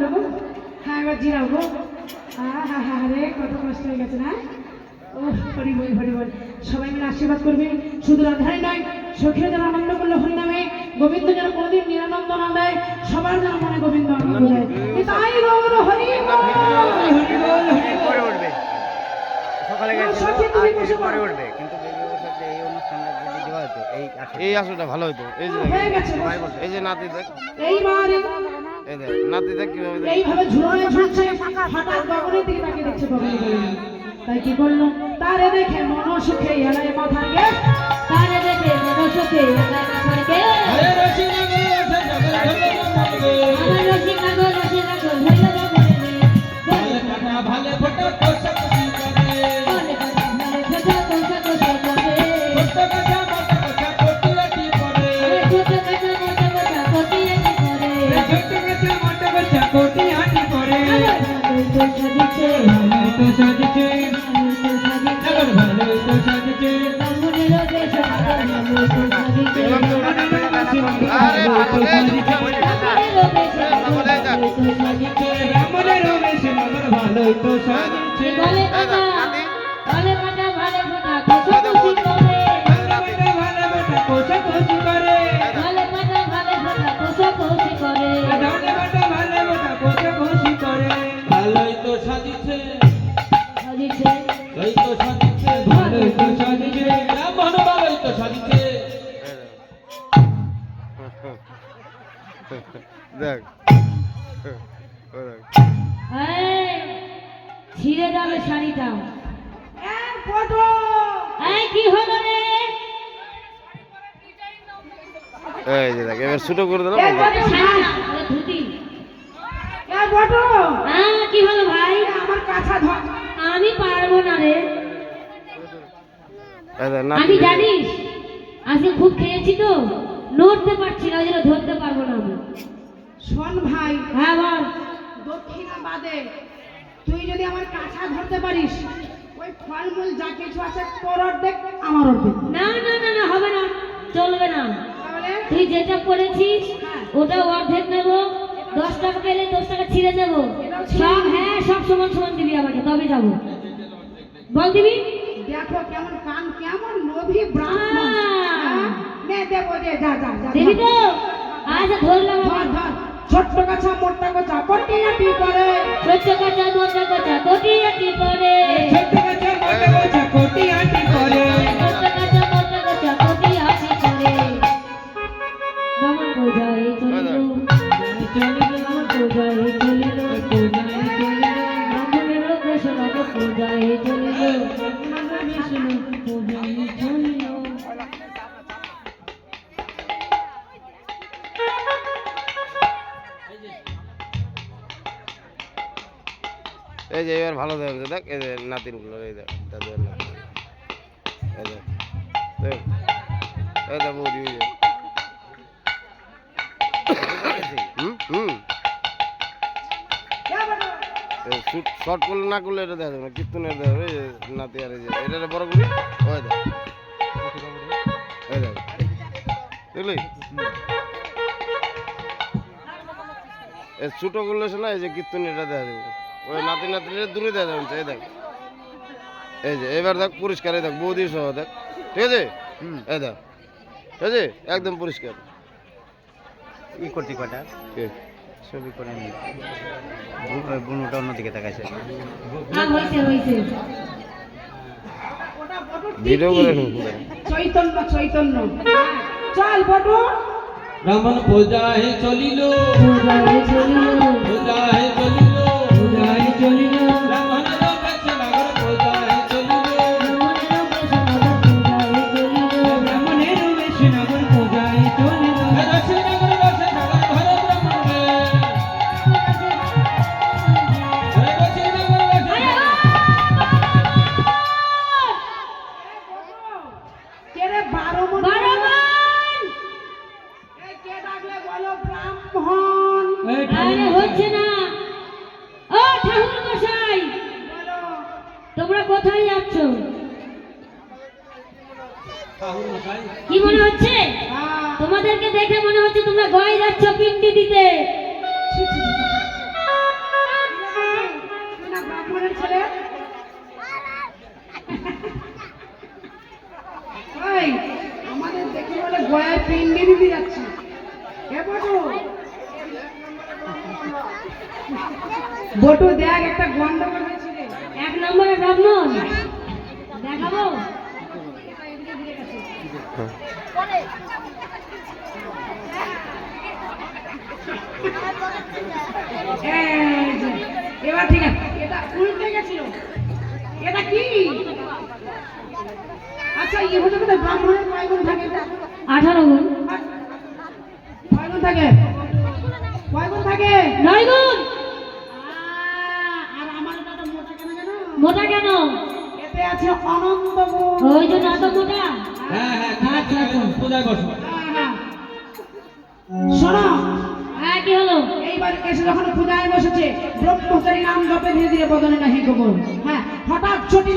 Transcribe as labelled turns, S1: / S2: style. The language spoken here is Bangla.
S1: নেবো। হ্যাঁ এবার জিরাবো। রে কত কষ্ট হয়ে গেছে না। ও হরি বল হরি বল। সবাই মিলে আশীর্বাদ করবে, শুধু রাধাই নয় সখীরা যেন আনন্দ করলো হরি নামে, গোবিন্দ যেন কোনোদিন নিরানন্দ না দেয়, সবার যেন মনে গোবিন্দ আনন্দ দেয়। তাই গৌর হরি
S2: সকালে গেছিল পরে উঠবে, কিন্তু এই অনুষ্ঠানটা যদি দেওয়া হতো এই আসরটা ভালো হতো। এই যে এই যে নাতি দেখ, এই দেখ নাতি দেখ কিভাবে
S1: এইভাবে ঝুলায় ঝুলছে, হঠাৎ গগনের দিকে তাকিয়ে দেখছে গগন। তাই কি করলো, তারে দেখে মন সুখে এলাই মাথার গে, তারে দেখে মন সুখে এলাই মাথার গে, আরে রসিনা গো রসিনা গো রসিনা গো হইলো গগনে, বলে কাটা ভালে ফটো কোসা কোসি করে, বলে কাটা ভালে ফটো কোসা কোসি করে, ফটো কাটা মোটা কোসা কোটিয়াটি করে, আরে ফটো কাটা মোটা কোসা কোটিয়াটি করে, ফটো কাটা মোটা কোসা কোটিয়াটি করে, ভালো তো সাজিছে ভালো তো সাজিছে
S2: দেখ
S1: ছিঁড়ে যাবে শাড়িটা। কি হলো রে,
S2: এই যে দেখ এবার ছোট করে দিলাম।
S1: কি হলো ভাই, আমার কাছা ধর, আমি পারবো না রে। আমি জানিস আজকে খুব খেয়েছি তো, নড়তে পারছি না, ওই জন্য ধরতে পারবো না আমি। শোন ভাই, হ্যাঁ বল, দক্ষিণা বাদে তুই যদি আমার কাছা ধরতে পারিস, ওই ফলমূল যা কিছু আছে তোর অর্ধেক আমার অর্ধেক। না না না না হবে না, চলবে না। তুই যেটা করেছিস ওটা অর্ধেক নেব, 10 টাকা পেলে 10 টাকা ছিঁড়ে দেবো সব। হ্যাঁ সব সমান সমান দিবি আমাকে, তবে যাবো। বল দিবি, দেখো কেমন কান, কেমন লোভী ব্রাহ্মণ। নে দেবো দে, যা যা যা দিবি তো। আচ্ছা ধরলাম, ধর ধর। ছোট্ট কাছা মোটা কাছা কোটিয়াটি করে, ছোট্ট কাছা মোটা কাছা কোটিয়াটি করে, ছোট্ট কাছা মোটা কাছা কোটিয়াটি করে, ছোট্ট কাছা মোটা কাছা কোটিয়াটি করে। নমন পূজায় চলিল চলিল, নমন পূজায় চলিল পূজায় চলিল, নমনের দেশ নম পূজায় চলিল, নমনের দেশ নম পূজায় চলিল।
S2: এই যে এবার ভালো দেখ, দেখ এই যে নাতির গুলো, এই দেখ দাদুর নাতি, এই দেখ দেখ এই দেখ বৌদি, শর্ট করলে না করলে এটা দেখা যাবে না, কীর্তনের দেখা যাবে। এই যে নাতি আর এই যে এটা বড় করি, ওই দেখ এই দেখ বুঝলি, এই ছোটো করলে না, এই যে কীর্তন এটা দেখা যাবে, ওই নাতি নাতিটা দূরে দেখা যাবে। এই দেখ এই যে এবার দেখ পরিষ্কার, এই দেখ বৌদি সহ দেখ, ঠিক আছে। এই দেখ ঠিক আছে, একদম পরিষ্কার।
S3: ই করতে কটা ছবি করে নি, বুনুটা অন্যদিকে তাকাইছে।
S2: ভিডিও করে
S1: চৈতন্য চৈতন্য চল বটু।
S4: ব্রাহ্মণ পূজায় চলিল
S1: পূজায় চলিল
S4: পূজায় চলিল
S1: পূজায় চলিল,
S4: ব্রাহ্মণের কাছে নগর পূজায় চলিল,
S1: ব্রাহ্মণের বেশ নগর পূজায় চলিল,
S4: রসে নগর রসে নগর ঘরে ব্রাহ্মণকে, রসে নগর রসে
S1: কেরে 12 মন এই কে ডাকলে বলো ব্রাহ্মণ। আরে হচ্ছে না। ও ঠাকুর মশাই বলো, তোমরা কোথায় যাচ্ছ? কি মনে হচ্ছে তোমাদেরকে দেখে? মনে হচ্ছে তোমরা গয় যাচ্ছ পিন্ডি দিতে। গয়ায় পিন্ডি দিতে যাচ্ছি। এ বটু, বটু দেখ একটা গন্ডগোল হয়েছে রে।
S2: 1 নম্বরের ব্রাহ্মণ
S1: দেখাবো এই যে, এবার ঠিক আছে, এটা উল্টে গেছিল। এটা কি? আচ্ছা ইয়ে হতে পারে ব্রাহ্মণের কয় গুণ থাকে?
S2: 18 গুণ
S1: কয় গুণ থাকে? কয় গুণ থাকে?
S2: 9 গুণ।
S1: আর আমার দাদা মোটা কেন জানো?
S2: মোটা কেন?
S1: এতে আছে অনন্ত গুণ।
S2: ওই জন্য এত মোটা।
S4: হ্যাঁ হ্যাঁ ঠিক আছে, এখন পূজায় বসো।
S1: হ্যাঁ। শোনো,
S2: হ্যাঁ কি হলো?
S1: এইবার এসে যখন পূজায় বসেছে ব্রহ্মচারী নাম জপে ধীরে ধীরে বদনে নাহি গোবর। হ্যাঁ, হঠাৎ ছুটি